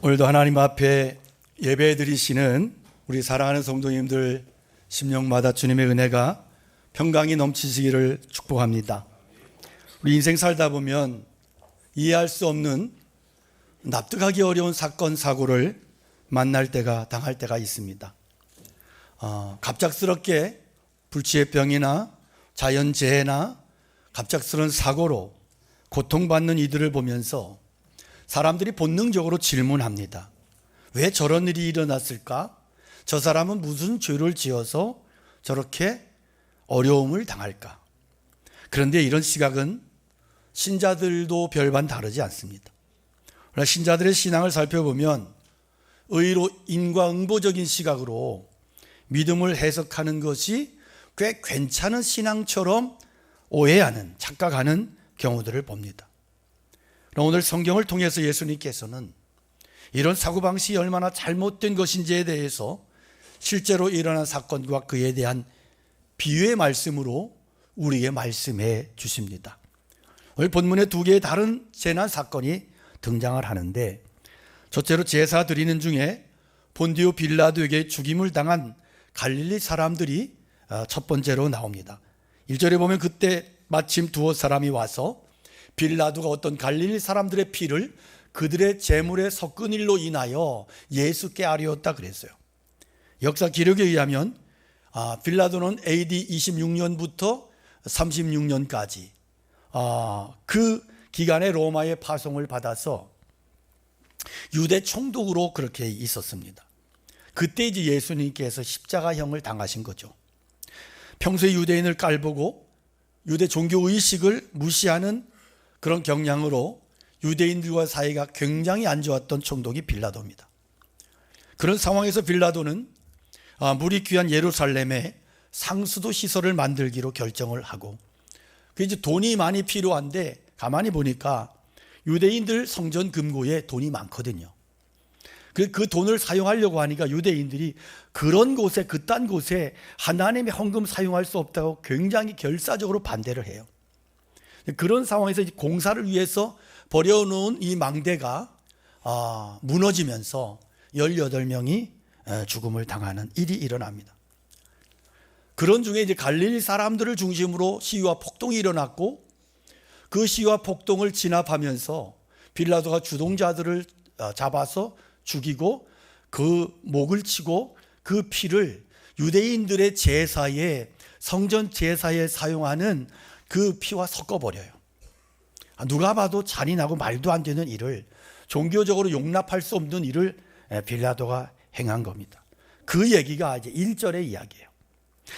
오늘도 하나님 앞에 예배 드리시는 우리 사랑하는 성도님들 심령마다 주님의 은혜가 평강이 넘치시기를 축복합니다. 우리 인생 살다 보면 이해할 수 없는 납득하기 어려운 사건 사고를 당할 때가 있습니다. 갑작스럽게 불치의 병이나 자연재해나 갑작스러운 사고로 고통받는 이들을 보면서 사람들이 본능적으로 질문합니다. 왜 저런 일이 일어났을까? 저 사람은 무슨 죄를 지어서 저렇게 어려움을 당할까? 그런데 이런 시각은 신자들도 별반 다르지 않습니다. 그러나 신자들의 신앙을 살펴보면 의로 인과응보적인 시각으로 믿음을 해석하는 것이 꽤 괜찮은 신앙처럼 오해하는, 착각하는 경우들을 봅니다. 오늘 성경을 통해서 예수님께서는 이런 사고방식이 얼마나 잘못된 것인지에 대해서 실제로 일어난 사건과 그에 대한 비유의 말씀으로 우리에게 말씀해 주십니다. 오늘 본문에 두 개의 다른 재난 사건이 등장을 하는데, 첫째로 제사 드리는 중에 본디오 빌라도에게 죽임을 당한 갈릴리 사람들이 첫 번째로 나옵니다. 1절에 보면 그때 마침 두어 사람이 와서 빌라도가 어떤 갈릴리 사람들의 피를 그들의 제물에 섞은 일로 인하여 예수께 아뢰었다 그랬어요. 역사 기록에 의하면 빌라도는 AD 26년부터 36년까지 그 기간에 로마의 파송을 받아서 유대 총독으로 그렇게 있었습니다. 그때 이제 예수님께서 십자가형을 당하신 거죠. 평소에 유대인을 깔보고 유대 종교 의식을 무시하는 그런 경향으로 유대인들과 사이가 굉장히 안 좋았던 총독이 빌라도입니다. 그런 상황에서 빌라도는 물이 귀한 예루살렘에 상수도 시설을 만들기로 결정을 하고, 그 이제 돈이 많이 필요한데 가만히 보니까 유대인들 성전 금고에 돈이 많거든요. 그 돈을 사용하려고 하니까 유대인들이 그런 곳에, 그딴 곳에 하나님의 헌금 사용할 수 없다고 굉장히 결사적으로 반대를 해요. 그런 상황에서 공사를 위해서 버려놓은 이 망대가 무너지면서 18명이 죽음을 당하는 일이 일어납니다. 그런 중에 이제 갈릴리 사람들을 중심으로 시위와 폭동이 일어났고, 그 시위와 폭동을 진압하면서 빌라도가 주동자들을 잡아서 죽이고 그 목을 치고 그 피를 유대인들의 제사에, 성전 제사에 사용하는 그 피와 섞어버려요. 누가 봐도 잔인하고 말도 안 되는 일을, 종교적으로 용납할 수 없는 일을 빌라도가 행한 겁니다. 그 얘기가 이제 1절의 이야기예요.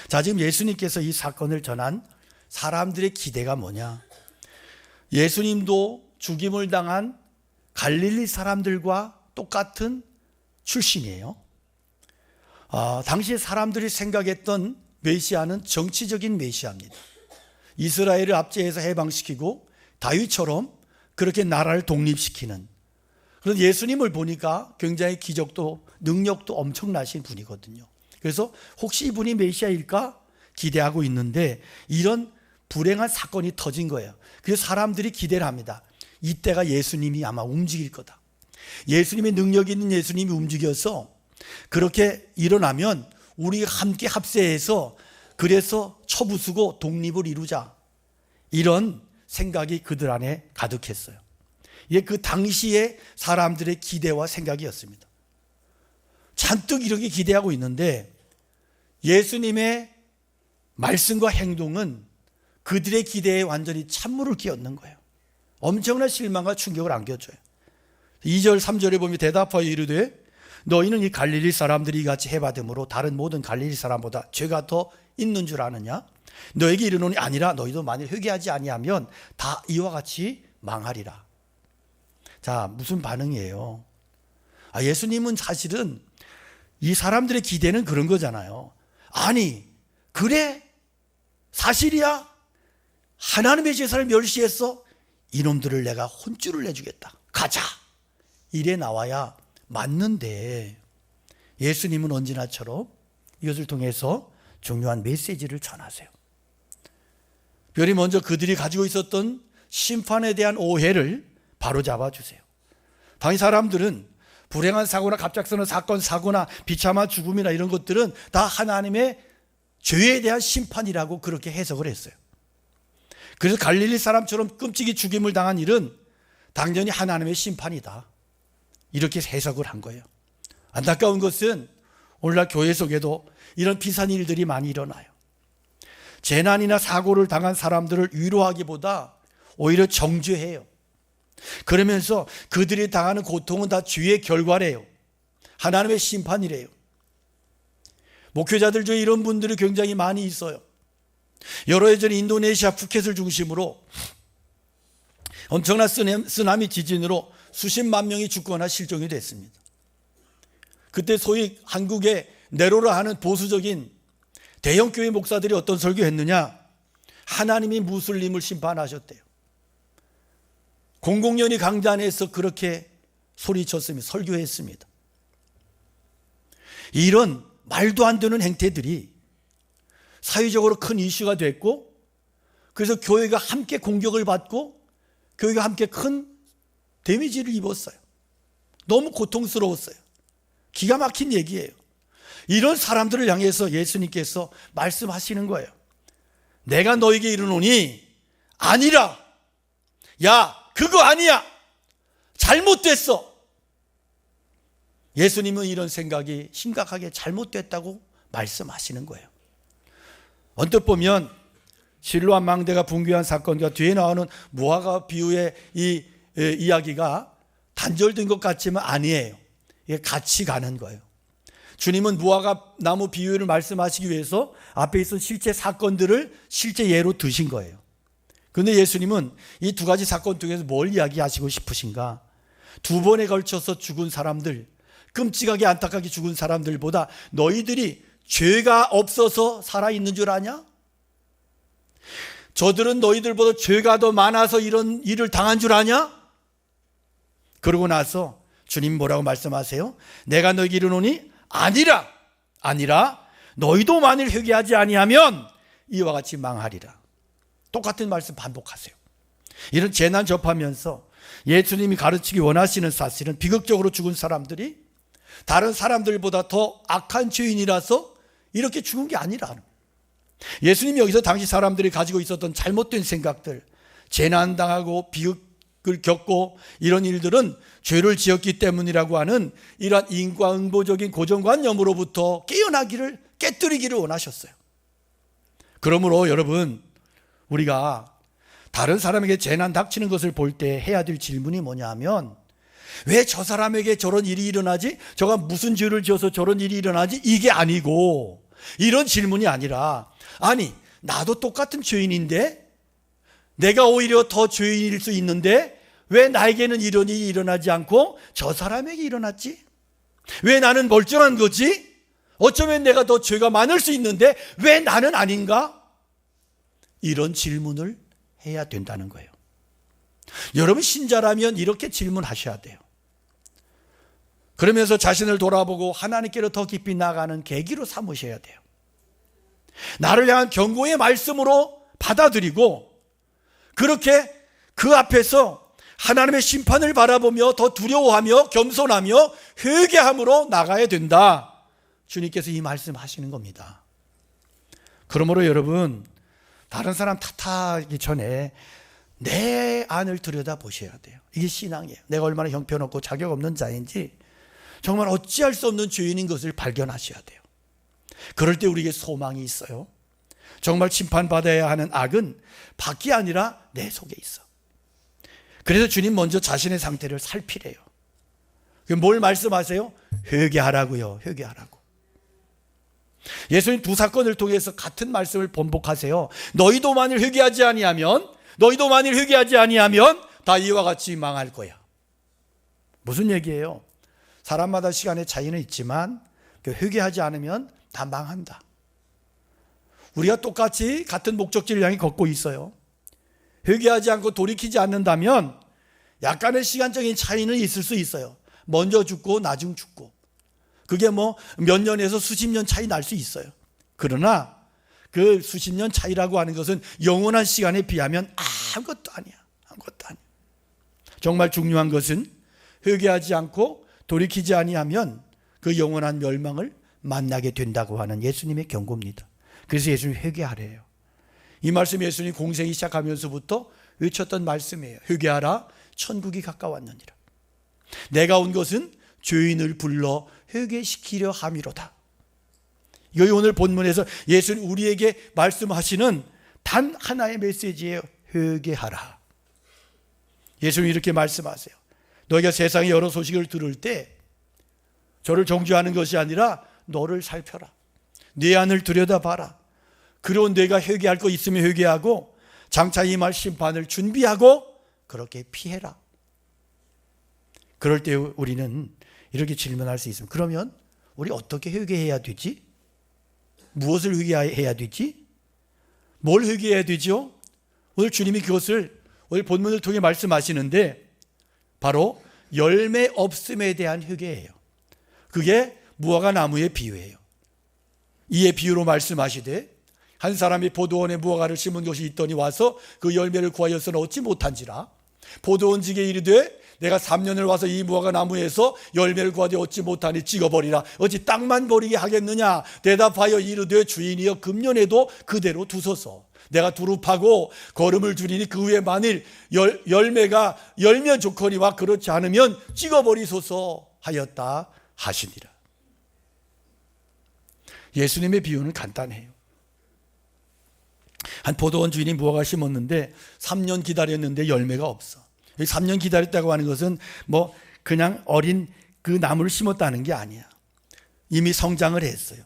자, 지금 예수님께서 이 사건을 전한 사람들의 기대가 뭐냐? 예수님도 죽임을 당한 갈릴리 사람들과 똑같은 출신이에요. 당시 사람들이 생각했던 메시아는 정치적인 메시아입니다. 이스라엘을 압제해서 해방시키고 다윗처럼 그렇게 나라를 독립시키는, 그런 예수님을 보니까 굉장히 기적도 능력도 엄청나신 분이거든요. 그래서 혹시 이분이 메시아일까 기대하고 있는데 이런 불행한 사건이 터진 거예요. 그래서 사람들이 기대를 합니다. 이때가 예수님이 아마 움직일 거다. 예수님의 능력 있는 예수님이 움직여서 그렇게 일어나면 우리 함께 합세해서 그래서 처부수고 독립을 이루자, 이런 생각이 그들 안에 가득했어요. 이게 그 당시의 사람들의 기대와 생각이었습니다. 잔뜩 이렇게 기대하고 있는데 예수님의 말씀과 행동은 그들의 기대에 완전히 찬물을 끼얹는 거예요. 엄청난 실망과 충격을 안겨줘요. 2절 3절에 보면 대답하여 이르되 너희는 이 갈릴리 사람들이 같이 해받음으로 다른 모든 갈릴리 사람보다 죄가 더 있는 줄 아느냐? 너에게 이르노니 아니라 너희도 만일 회개하지 아니하면 다 이와 같이 망하리라. 자, 무슨 반응이에요? 예수님은 사실은 이 사람들의 기대는 그런 거잖아요. 아니, 그래? 사실이야? 하나님의 제사를 멸시했어? 이놈들을 내가 혼쭐을 내주겠다. 가자. 이래 나와야 맞는데, 예수님은 언제나처럼 이것을 통해서 중요한 메시지를 전하세요. 별이 먼저 그들이 가지고 있었던 심판에 대한 오해를 바로잡아 주세요. 당시 사람들은 불행한 사고나 갑작스러운 사건, 사고나 비참한 죽음이나 이런 것들은 다 하나님의 죄에 대한 심판이라고 그렇게 해석을 했어요. 그래서 갈릴리 사람처럼 끔찍이 죽임을 당한 일은 당연히 하나님의 심판이다, 이렇게 해석을 한 거예요. 안타까운 것은 오늘날 교회 속에도 이런 비슷한 일들이 많이 일어나요. 재난이나 사고를 당한 사람들을 위로하기보다 오히려 정죄해요. 그러면서 그들이 당하는 고통은 다 죄의 결과래요. 하나님의 심판이래요. 목회자들 중에 이런 분들이 굉장히 많이 있어요. 여러 해 전에 인도네시아 푸켓을 중심으로 엄청난 쓰나미 지진으로 수십만 명이 죽거나 실종이 됐습니다. 그때 소위 한국의 네로라 하는 보수적인 대형 교회 목사들이 어떤 설교했느냐? 하나님이 무슬림을 심판하셨대요. 공공연히 강단에서 그렇게 소리쳤으며 설교했습니다. 이런 말도 안 되는 행태들이 사회적으로 큰 이슈가 됐고, 그래서 교회가 함께 공격을 받고 교회가 함께 큰 데미지를 입었어요. 너무 고통스러웠어요. 기가 막힌 얘기예요. 이런 사람들을 향해서 예수님께서 말씀하시는 거예요. 내가 너에게 이르노니 아니라, 야 그거 아니야, 잘못됐어. 예수님은 이런 생각이 심각하게 잘못됐다고 말씀하시는 거예요. 언뜻 보면 실로암 망대가 붕괴한 사건과 뒤에 나오는 무화과 비유의 이 이야기가 단절된 것 같지만 아니에요. 이게 같이 가는 거예요. 주님은 무화과 나무 비유를 말씀하시기 위해서 앞에 있던 실제 사건들을 실제 예로 드신 거예요. 그런데 예수님은 이 두 가지 사건 중에서 뭘 이야기하시고 싶으신가? 두 번에 걸쳐서 죽은 사람들, 끔찍하게 안타깝게 죽은 사람들보다 너희들이 죄가 없어서 살아있는 줄 아냐? 저들은 너희들보다 죄가 더 많아서 이런 일을 당한 줄 아냐? 그러고 나서 주님 뭐라고 말씀하세요? 내가 너희에게 이르노니 아니라 너희도 만일 회개하지 아니하면 이와 같이 망하리라. 똑같은 말씀 반복하세요. 이런 재난 접하면서 예수님이 가르치기 원하시는 사실은 비극적으로 죽은 사람들이 다른 사람들보다 더 악한 죄인이라서 이렇게 죽은 게 아니라, 예수님이 여기서 당시 사람들이 가지고 있었던 잘못된 생각들, 재난당하고 비극을 겪고 이런 일들은 죄를 지었기 때문이라고 하는 이러한 인과응보적인 고정관념으로부터 깨뜨리기를 원하셨어요. 그러므로 여러분, 우리가 다른 사람에게 재난 닥치는 것을 볼 때 해야 될 질문이 뭐냐 하면, 왜 저 사람에게 저런 일이 일어나지? 저가 무슨 죄를 지어서 저런 일이 일어나지? 이게 아니고, 이런 질문이 아니라, 아니 나도 똑같은 죄인인데 내가 오히려 더 죄인일 수 있는데 왜 나에게는 이런 일이 일어나지 않고 저 사람에게 일어났지? 왜 나는 멀쩡한 거지? 어쩌면 내가 더 죄가 많을 수 있는데 왜 나는 아닌가? 이런 질문을 해야 된다는 거예요. 여러분 신자라면 이렇게 질문하셔야 돼요. 그러면서 자신을 돌아보고 하나님께로 더 깊이 나아가는 계기로 삼으셔야 돼요. 나를 향한 경고의 말씀으로 받아들이고, 그렇게 그 앞에서 하나님의 심판을 바라보며 더 두려워하며 겸손하며 회개함으로 나가야 된다. 주님께서 이 말씀하시는 겁니다. 그러므로 여러분, 다른 사람 탓하기 전에 내 안을 들여다보셔야 돼요. 이게 신앙이에요. 내가 얼마나 형편없고 자격 없는 자인지 정말 어찌할 수 없는 죄인인 것을 발견하셔야 돼요. 그럴 때 우리에게 소망이 있어요. 정말 심판받아야 하는 악은 밖이 아니라 내 속에 있어. 그래서 주님 먼저 자신의 상태를 살피래요. 뭘 말씀하세요? 회개하라고요. 회개하라고. 예수님 두 사건을 통해서 같은 말씀을 번복하세요. 너희도 만일 회개하지 아니하면 다 이와 같이 망할 거야. 무슨 얘기예요? 사람마다 시간의 차이는 있지만 회개하지 않으면 다 망한다. 우리가 똑같이 같은 목적지를 향해 걷고 있어요. 회개하지 않고 돌이키지 않는다면 약간의 시간적인 차이는 있을 수 있어요. 먼저 죽고 나중 죽고, 그게 뭐 몇 년에서 수십 년 차이 날 수 있어요. 그러나 그 수십 년 차이라고 하는 것은 영원한 시간에 비하면 아무것도 아니야. 정말 중요한 것은 회개하지 않고 돌이키지 아니하면 그 영원한 멸망을 만나게 된다고 하는 예수님의 경고입니다. 그래서 예수님 회개하래요. 이 말씀 예수님 공생이 시작하면서부터 외쳤던 말씀이에요. 회개하라, 천국이 가까웠느니라. 내가 온 것은 죄인을 불러 회개시키려 함이로다. 이거 오늘 본문에서 예수님 우리에게 말씀하시는 단 하나의 메시지예요. 회개하라. 예수님이 이렇게 말씀하세요. 너희가 세상의 여러 소식을 들을 때 저를 정죄하는 것이 아니라 너를 살펴라. 내 안을 들여다봐라. 그런 내가 회개할 거 있으면 회개하고 장차 임할 심판을 준비하고 그렇게 피해라. 그럴 때 우리는 이렇게 질문할 수 있습니다. 그러면 우리 어떻게 회개해야 되지? 무엇을 회개해야 되지? 뭘 회개해야 되죠? 오늘 주님이 그것을 오늘 본문을 통해 말씀하시는데 바로 열매 없음에 대한 회개예요. 그게 무화과 나무의 비유예요. 이에 비유로 말씀하시되 한 사람이 포도원에 무화과를 심은 것이 있더니 와서 그 열매를 구하여서는 얻지 못한지라. 포도원직에 이르되 내가 3년을 와서 이 무화과 나무에서 열매를 구하되 얻지 못하니 찍어버리라. 어찌 땅만 버리게 하겠느냐. 대답하여 이르되 주인이여 금년에도 그대로 두소서. 내가 두릅하고 거름을 줄이니 그 후에 만일 열매가 열면 좋거니와 그렇지 않으면 찍어버리소서 하였다 하시니라. 예수님의 비유는 간단해요. 한 포도원 주인이 무화과 심었는데 3년 기다렸는데 열매가 없어. 3년 기다렸다고 하는 것은 뭐 그냥 어린 그 나무를 심었다는 게 아니야. 이미 성장을 했어요.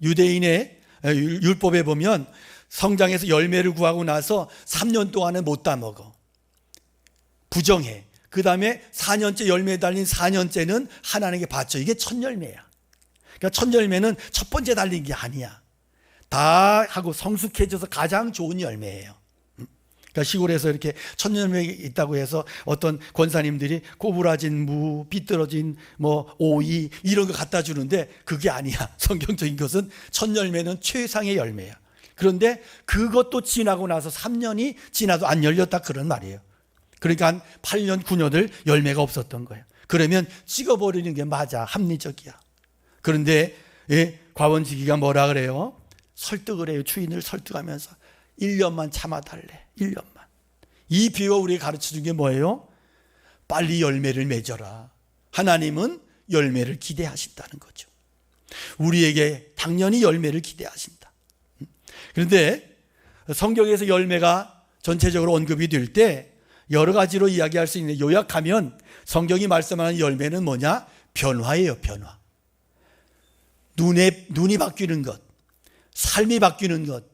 유대인의 율법에 보면 성장해서 열매를 구하고 나서 3년 동안은 못 따먹어. 부정해. 그 다음에 4년째 열매 달린 4년째는 하나님께 바쳐. 이게 첫 열매야. 그러니까 첫 열매는 첫 번째 달린 게 아니야. 다 하고 성숙해져서 가장 좋은 열매예요. 그러니까 시골에서 이렇게 첫 열매 있다고 해서 어떤 권사님들이 꼬부라진 무, 삐뚤어진 뭐 오이 이런 거 갖다 주는데 그게 아니야. 성경적인 것은 첫 열매는 최상의 열매야. 그런데 그것도 지나고 나서 3년이 지나도 안 열렸다 그런 말이에요. 그러니까 한 8년, 9년을 열매가 없었던 거예요. 그러면 찍어버리는 게 맞아. 합리적이야. 그런데 과원지기가 뭐라 그래요? 설득을 해요. 주인을 설득하면서 1년만 참아달래. 1년만. 이 비유가 우리에게 가르쳐준 게 뭐예요? 빨리 열매를 맺어라. 하나님은 열매를 기대하신다는 거죠. 우리에게 당연히 열매를 기대하신다. 그런데 성경에서 열매가 전체적으로 언급이 될 때 여러 가지로 이야기할 수 있는데 요약하면 성경이 말씀하는 열매는 뭐냐? 변화예요. 변화. 눈이 바뀌는 것, 삶이 바뀌는 것,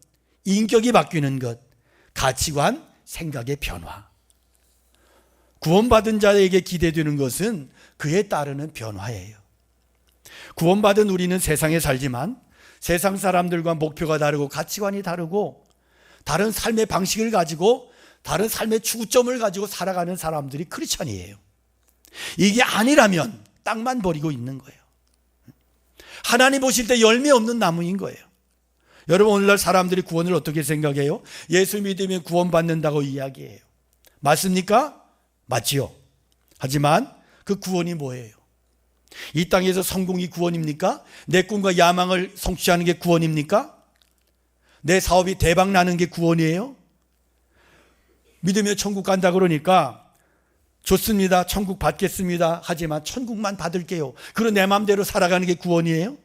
인격이 바뀌는 것, 가치관, 생각의 변화. 구원받은 자에게 기대되는 것은 그에 따르는 변화예요. 구원받은 우리는 세상에 살지만 세상 사람들과 목표가 다르고 가치관이 다르고 다른 삶의 방식을 가지고 다른 삶의 추구점을 가지고 살아가는 사람들이 크리스찬이에요. 이게 아니라면 땅만 버리고 있는 거예요. 하나님 보실 때 열매 없는 나무인 거예요. 여러분 오늘날 사람들이 구원을 어떻게 생각해요? 예수 믿으면 구원받는다고 이야기해요. 맞습니까? 맞지요. 하지만 그 구원이 뭐예요? 이 땅에서 성공이 구원입니까? 내 꿈과 야망을 성취하는 게 구원입니까? 내 사업이 대박 나는 게 구원이에요? 믿으면 천국 간다 그러니까 좋습니다. 천국 받겠습니다. 하지만 천국만 받을게요. 그런 내 마음대로 살아가는 게 구원이에요?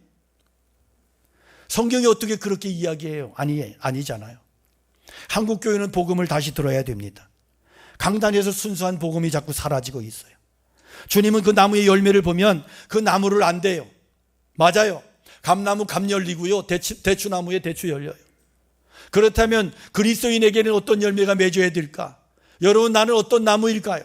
성경이 어떻게 그렇게 이야기해요? 아니잖아요. 한국 교회는 복음을 다시 들어야 됩니다. 강단에서 순수한 복음이 자꾸 사라지고 있어요. 주님은 그 나무의 열매를 보면 그 나무를 안 돼요. 맞아요. 감나무 감 열리고요. 대추나무에 대추 열려요. 그렇다면 그리스도인에게는 어떤 열매가 맺어야 될까? 여러분 나는 어떤 나무일까요?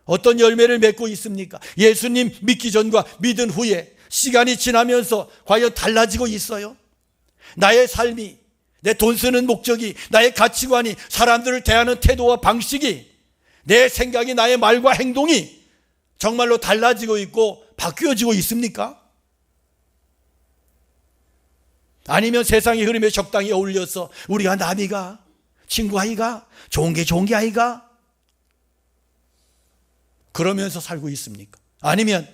어떤 열매를 맺고 있습니까? 예수님 믿기 전과 믿은 후에 시간이 지나면서 과연 달라지고 있어요? 나의 삶이, 내 돈 쓰는 목적이, 나의 가치관이, 사람들을 대하는 태도와 방식이, 내 생각이, 나의 말과 행동이 정말로 달라지고 있고 바뀌어지고 있습니까? 아니면 세상의 흐름에 적당히 어울려서 우리가 남이가, 친구 아이가, 좋은 게 아이가 그러면서 살고 있습니까? 아니면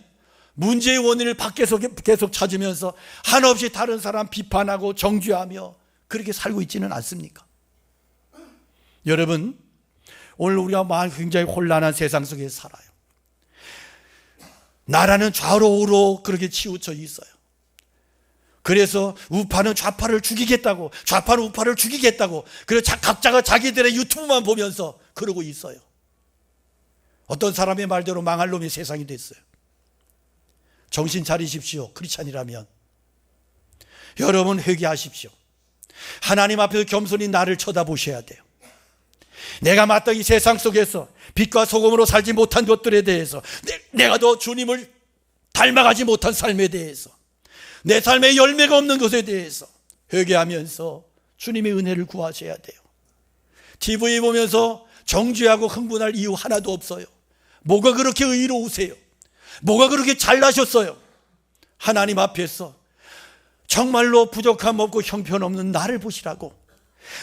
문제의 원인을 밖에서 계속 찾으면서 한없이 다른 사람 비판하고 정죄하며 그렇게 살고 있지는 않습니까? 여러분, 오늘 우리가 굉장히 혼란한 세상 속에 살아요. 나라는 좌로 우로 그렇게 치우쳐 있어요. 그래서 우파는 좌파를 죽이겠다고, 좌파는 우파를 죽이겠다고, 그래서 각자가 자기들의 유튜브만 보면서 그러고 있어요. 어떤 사람의 말대로 망할 놈이 세상이 됐어요. 정신 차리십시오. 크리스찬이라면. 여러분 회개하십시오. 하나님 앞에서 겸손히 나를 쳐다보셔야 돼요. 내가 마땅히 세상 속에서 빛과 소금으로 살지 못한 것들에 대해서, 내가 더 주님을 닮아가지 못한 삶에 대해서, 내 삶에 열매가 없는 것에 대해서 회개하면서 주님의 은혜를 구하셔야 돼요. TV 보면서 정죄하고 흥분할 이유 하나도 없어요. 뭐가 그렇게 의로우세요? 뭐가 그렇게 잘나셨어요? 하나님 앞에서 정말로 부족함 없고 형편없는 나를 보시라고,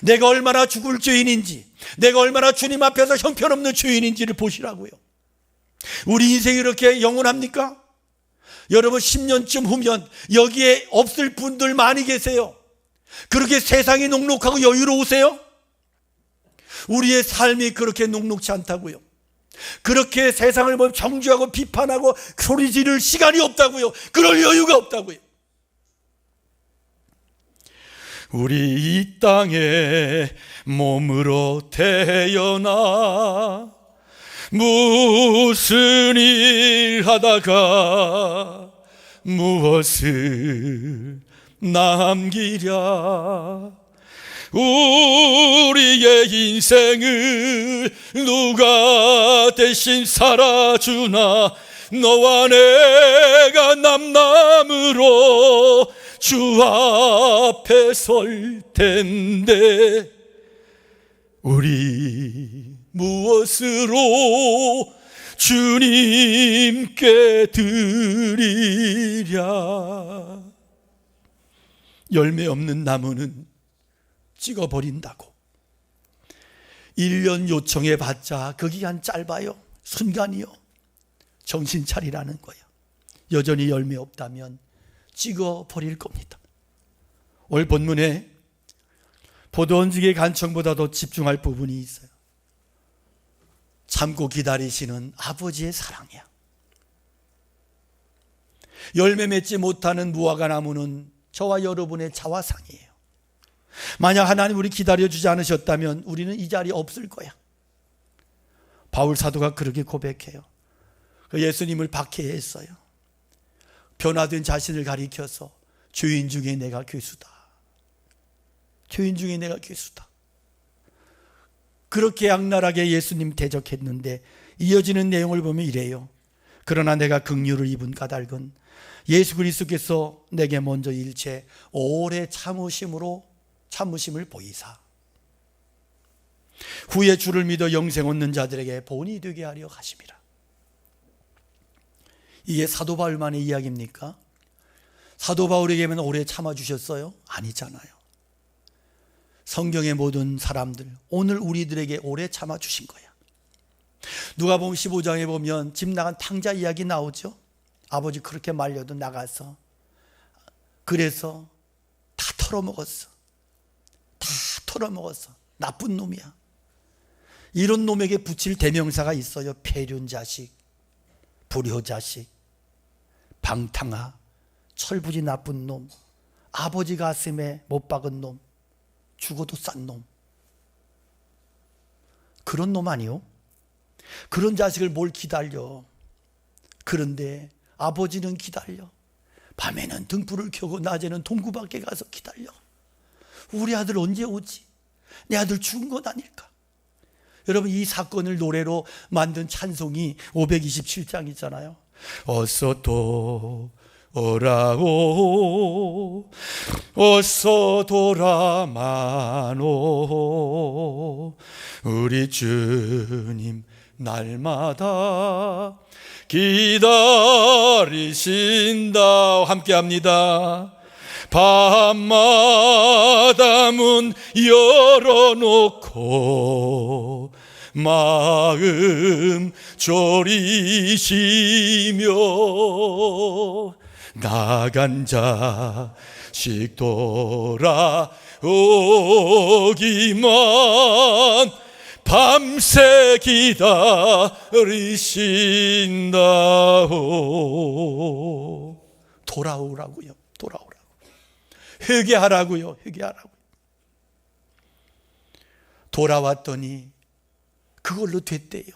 내가 얼마나 죽을 죄인인지, 내가 얼마나 주님 앞에서 형편없는 죄인인지를 보시라고요. 우리 인생이 이렇게 영원합니까? 여러분 10년쯤 후면 여기에 없을 분들 많이 계세요. 그렇게 세상이 녹록하고 여유로우세요? 우리의 삶이 그렇게 녹록지 않다고요. 그렇게 세상을 보면 정죄하고 비판하고 소리 지를 시간이 없다고요. 그럴 여유가 없다고요. 우리 이 땅에 몸으로 태어나 무슨 일 하다가 무엇을 남기랴. 우리의 인생을 누가 대신 살아주나. 너와 내가 남남으로 주 앞에 설 텐데 우리 무엇으로 주님께 드리랴. 열매 없는 나무는 찍어버린다고. 1년 요청해 봤자 그 기간 짧아요. 순간이요. 정신 차리라는 거예요. 여전히 열매 없다면 찍어버릴 겁니다. 오늘 본문에 포도원지기의 간청보다도 집중할 부분이 있어요. 참고 기다리시는 아버지의 사랑이야. 열매 맺지 못하는 무화과 나무는 저와 여러분의 자화상이에요. 만약 하나님 우리 기다려주지 않으셨다면 우리는 이 자리에 없을 거야. 바울 사도가 그렇게 고백해요. 예수님을 박해했어요. 변화된 자신을 가리켜서 죄인 중에 내가 괴수다. 죄인 중에 내가 괴수다. 그렇게 악랄하게 예수님 대적했는데 이어지는 내용을 보면 이래요. 그러나 내가 긍휼을 입은 까닭은 예수 그리스도께서 내게 먼저 일체 오래 참으심을 보이사 후에 주를 믿어 영생 얻는 자들에게 본이 되게 하려 하심이라. 이게 사도 바울만의 이야기입니까? 사도 바울에게만 오래 참아주셨어요? 아니잖아요. 성경의 모든 사람들, 오늘 우리들에게 오래 참아주신 거야. 누가복음 15장에 보면 집 나간 탕자 이야기 나오죠. 아버지 그렇게 말려도 나가서 그래서 다 털어먹었어. 다 털어먹었어. 나쁜 놈이야. 이런 놈에게 붙일 대명사가 있어요. 폐륜자식, 불효자식, 방탕아, 철부지 나쁜 놈, 아버지 가슴에 못 박은 놈, 죽어도 싼 놈. 그런 놈 아니요? 그런 자식을 뭘 기다려. 그런데 아버지는 기다려. 밤에는 등불을 켜고 낮에는 동구 밖에 가서 기다려. 우리 아들 언제 오지? 내 아들 죽은 건 아닐까? 여러분, 이 사건을 노래로 만든 찬송이 527장이잖아요. 어서 돌아오, 어서 돌아마노. 우리 주님 날마다 기다리신다. 함께합니다. 밤마다 문 열어놓고 마음 졸이시며 나간 자식 돌아오기만 밤새 기다리신다오. 돌아오라고요. 돌아오라고. 회개하라고요. 회개하라고. 돌아왔더니 그걸로 됐대요.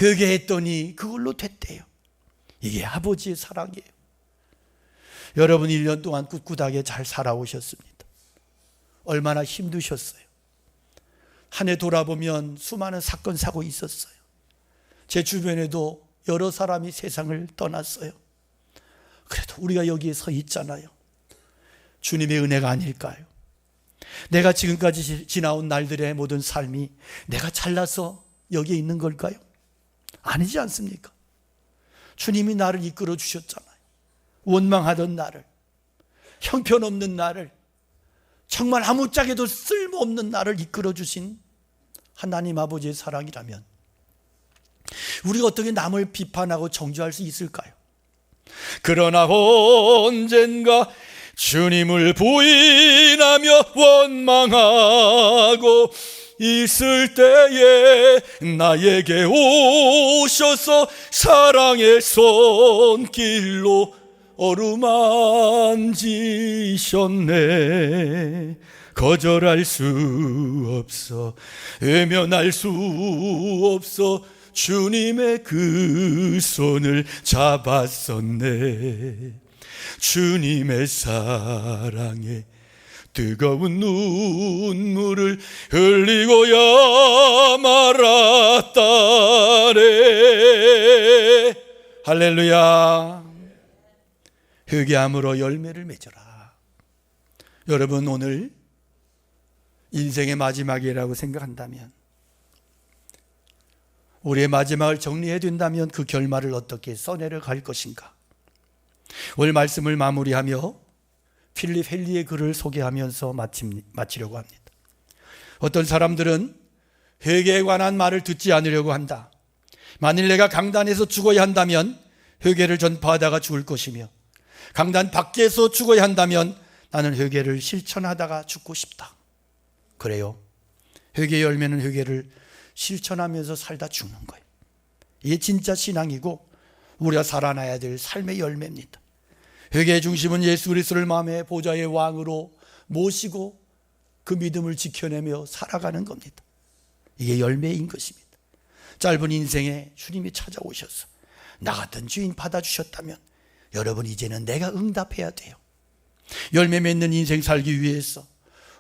회개했더니 그걸로 됐대요. 이게 아버지의 사랑이에요. 여러분 1년 동안 꿋꿋하게 잘 살아오셨습니다. 얼마나 힘드셨어요. 한 해 돌아보면 수많은 사건 사고 있었어요. 제 주변에도 여러 사람이 세상을 떠났어요. 그래도 우리가 여기에 서 있잖아요. 주님의 은혜가 아닐까요? 내가 지금까지 지나온 날들의 모든 삶이 내가 잘나서 여기에 있는 걸까요? 아니지 않습니까? 주님이 나를 이끌어 주셨잖아요. 원망하던 나를, 형편없는 나를, 정말 아무짝에도 쓸모없는 나를 이끌어 주신 하나님 아버지의 사랑이라면 우리가 어떻게 남을 비판하고 정죄할 수 있을까요? 그러나 언젠가 주님을 부인하며 원망하고 있을 때에 나에게 오셔서 사랑의 손길로 어루만지셨네. 거절할 수 없어, 외면할 수 없어 주님의 그 손을 잡았었네. 주님의 사랑에 뜨거운 눈물을 흘리고야 말았다네. 할렐루야. 회개함으로 열매를 맺어라. 여러분 오늘 인생의 마지막이라고 생각한다면, 우리의 마지막을 정리해야 된다면 그 결말을 어떻게 써내려갈 것인가? 오늘 말씀을 마무리하며 필립 헨리의 글을 소개하면서 마치려고 합니다. 어떤 사람들은 회개에 관한 말을 듣지 않으려고 한다. 만일 내가 강단에서 죽어야 한다면 회개를 전파하다가 죽을 것이며, 강단 밖에서 죽어야 한다면 나는 회개를 실천하다가 죽고 싶다. 그래요. 회개의 열매는 회개를 실천하면서 살다 죽는 거예요. 이게 진짜 신앙이고 우리가 살아나야 될 삶의 열매입니다. 회개의 중심은 예수 그리스도를 마음의 보좌의 왕으로 모시고 그 믿음을 지켜내며 살아가는 겁니다. 이게 열매인 것입니다. 짧은 인생에 주님이 찾아오셔서 나 같은 주인 받아주셨다면 여러분 이제는 내가 응답해야 돼요. 열매 맺는 인생 살기 위해서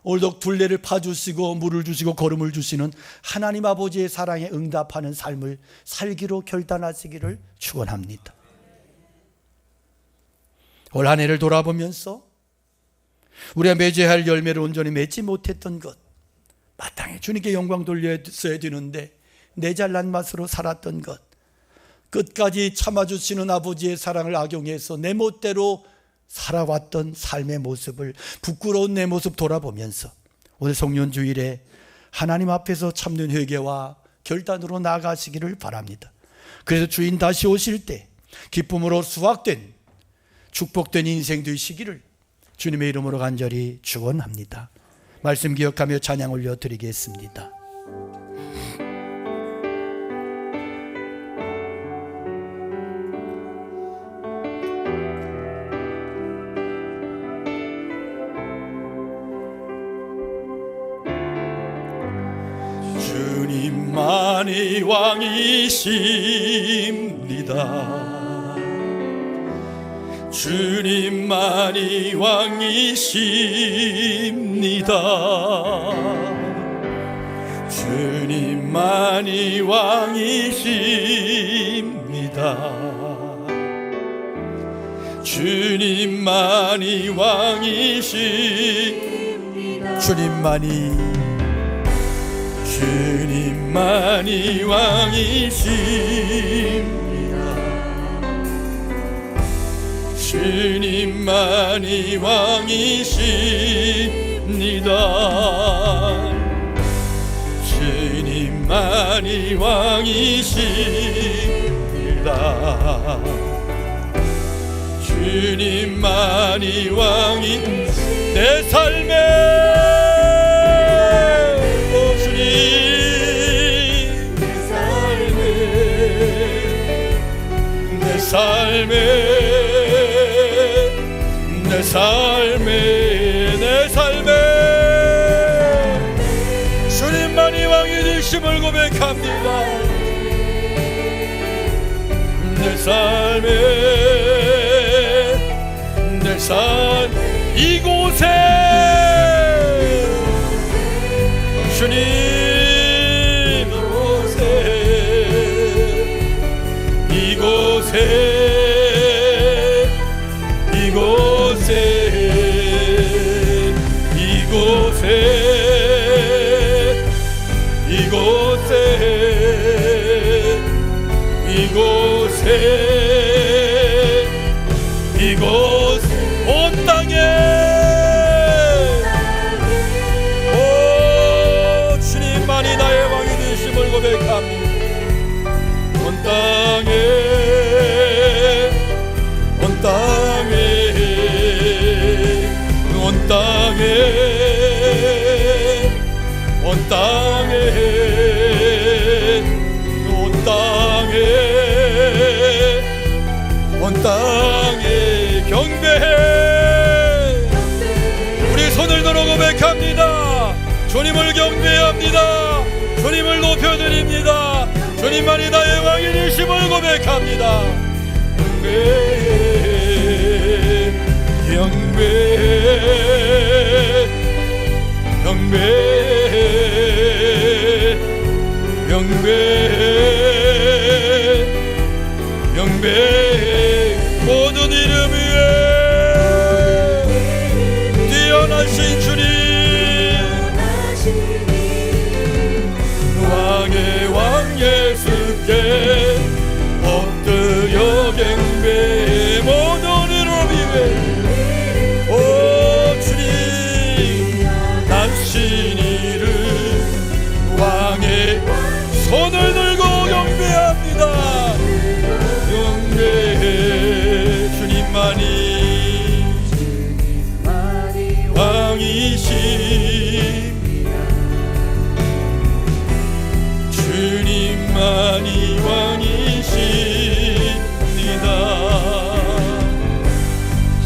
오늘도 둘레를 파주시고 물을 주시고 걸음을 주시는 하나님 아버지의 사랑에 응답하는 삶을 살기로 결단하시기를 축원합니다. 올 한 해를 돌아보면서 우리가 맺어야 할 열매를 온전히 맺지 못했던 것, 마땅히 주님께 영광 돌려야 되는데 내 잘난 맛으로 살았던 것, 끝까지 참아주시는 아버지의 사랑을 악용해서 내 멋대로 살아왔던 삶의 모습을, 부끄러운 내 모습 돌아보면서 오늘 성년주일에 하나님 앞에서 참된 회개와 결단으로 나아가시기를 바랍니다. 그래서 주인 다시 오실 때 기쁨으로 수확된 축복된 인생 되시기를 주님의 이름으로 간절히 축원합니다. 말씀 기억하며 찬양 올려드리겠습니다. 주님만이 왕이십니다. 주님만이 왕이십니다. 주님만이 왕이십니다. 주님만이 왕이십니다. 주님만이 왕이십니다. 주님만이 왕이십니다. 주님 주님만이 왕이십니다. 주님만이 왕이 내 삶의 주님, 내 삶의 주님만이 왕이 되심을 고백합니다. 내 삶 이곳에 주님, 이곳 온 땅에 오 주님만이 나의 왕이 되심을 고백합니다. 온 땅에 경배해. 우리 손을 들어 고백합니다. 주님을 경배합니다. 주님을 높여드립니다. 주님만이 나의 왕이 되심을 고백합니다. 경배 모든 이름 위에 뛰어나신 주님, 왕의 왕 예수께 엎드려 경배 모든 이름 위에 오 주님 나신 이름 왕의 손을 들고 경배합니다. 주님만이 왕이십니다. 주님만이 왕이십니다.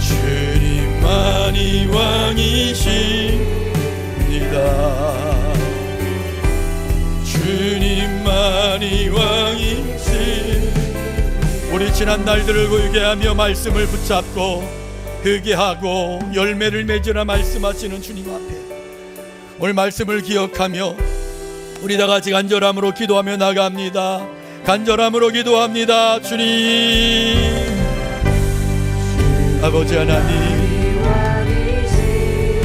주님만이 왕이십니다. 주님만이 왕이십니다. 우리 지난 날들을 회개하며 말씀을 붙잡고 회개하고 열매를 맺으라 말씀하시는 주님 앞에 오늘 말씀을 기억하며 우리 다 같이 간절함으로 기도하며 나갑니다. 간절함으로 기도합니다. 주님, 아버지 하나님,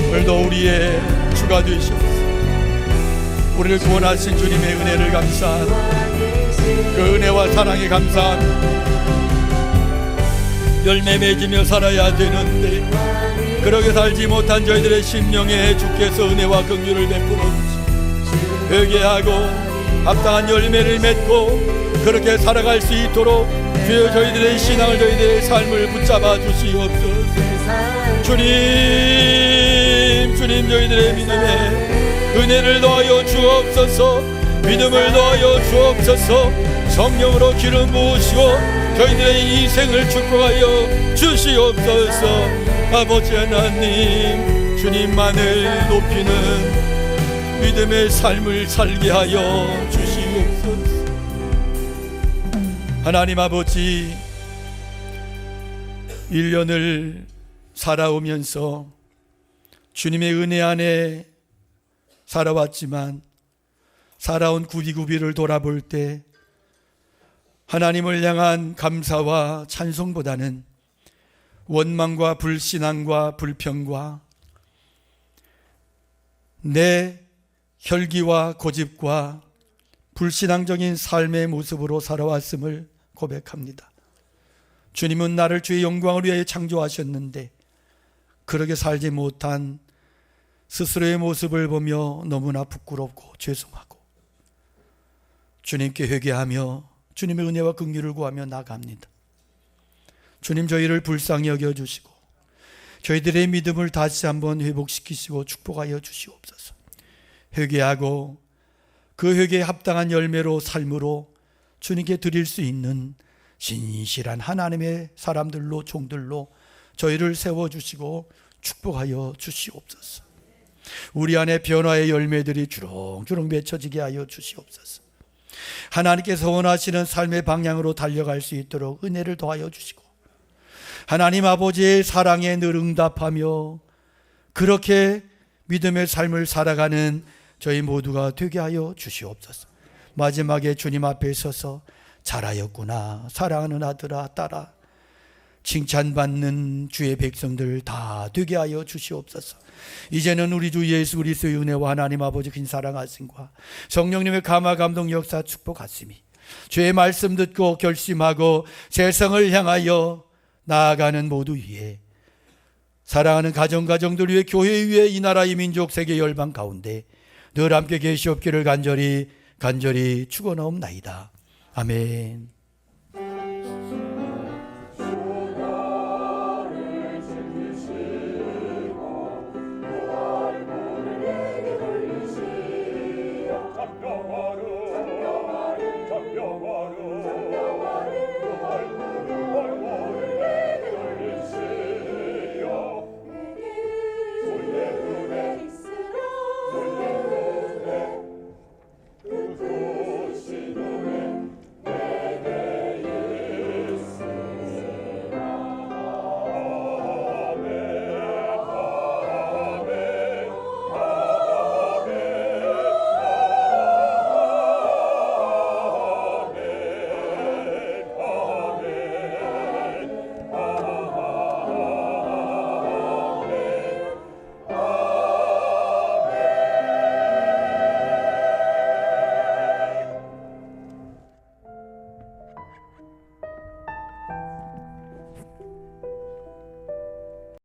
오늘도 우리의 주가 되시옵소서. 우리를 구원하신 주님의 은혜를 감사합니다. 그 은혜와 사랑에 감사합니다. 열매 맺으며 살아야 되는데 그렇게 살지 못한 저희들의 심령에 주께서 은혜와 긍휼을 베풀어 주시고 회개하고 합당한 열매를 맺고 그렇게 살아갈 수 있도록 주여 저희들의 신앙을 저희들의 삶을 붙잡아 주시옵소서. 주님 저희들의 믿음에 은혜를 더하여 주옵소서. 믿음을 더하여 주옵소서. 성령으로 기름 부으시고 저희들의 인생을 축복하여 주시옵소서. 아버지 하나님, 주님만을 높이는 믿음의 삶을 살게 하여 주시옵소서. 하나님 아버지, 1년을 살아오면서 주님의 은혜 안에 살아왔지만 살아온 구비구비를 돌아볼 때 하나님을 향한 감사와 찬송보다는 원망과 불신앙과 불평과 내 혈기와 고집과 불신앙적인 삶의 모습으로 살아왔음을 고백합니다. 주님은 나를 주의 영광을 위하여 창조하셨는데 그렇게 살지 못한 스스로의 모습을 보며 너무나 부끄럽고 죄송하고 주님께 회개하며 주님의 은혜와 긍휼을 구하며 나갑니다. 주님, 저희를 불쌍히 여겨주시고 저희들의 믿음을 다시 한번 회복시키시고 축복하여 주시옵소서. 회개하고 그 회개에 합당한 열매로 삶으로 주님께 드릴 수 있는 신실한 하나님의 사람들로, 종들로 저희를 세워주시고 축복하여 주시옵소서. 우리 안에 변화의 열매들이 주렁주렁 맺혀지게 하여 주시옵소서. 하나님께서 원하시는 삶의 방향으로 달려갈 수 있도록 은혜를 더하여 주시고, 하나님 아버지의 사랑에 늘 응답하며 그렇게 믿음의 삶을 살아가는 저희 모두가 되게 하여 주시옵소서. 마지막에 주님 앞에 서서 잘하였구나, 사랑하는 아들아, 딸아, 칭찬받는 주의 백성들 다 되게 하여 주시옵소서. 이제는 우리 주 예수 그리스도의 은혜와 하나님 아버지 긴 사랑하심과 성령님의 감화 감동 역사 축복하심이 주의 말씀 듣고 결심하고 세상을 향하여 나아가는 모두 위에, 사랑하는 가정들 위에, 교회 위에, 이 나라 이 민족 세계 열방 가운데 늘 함께 계시옵기를 간절히 축원하옵나이다. 아멘.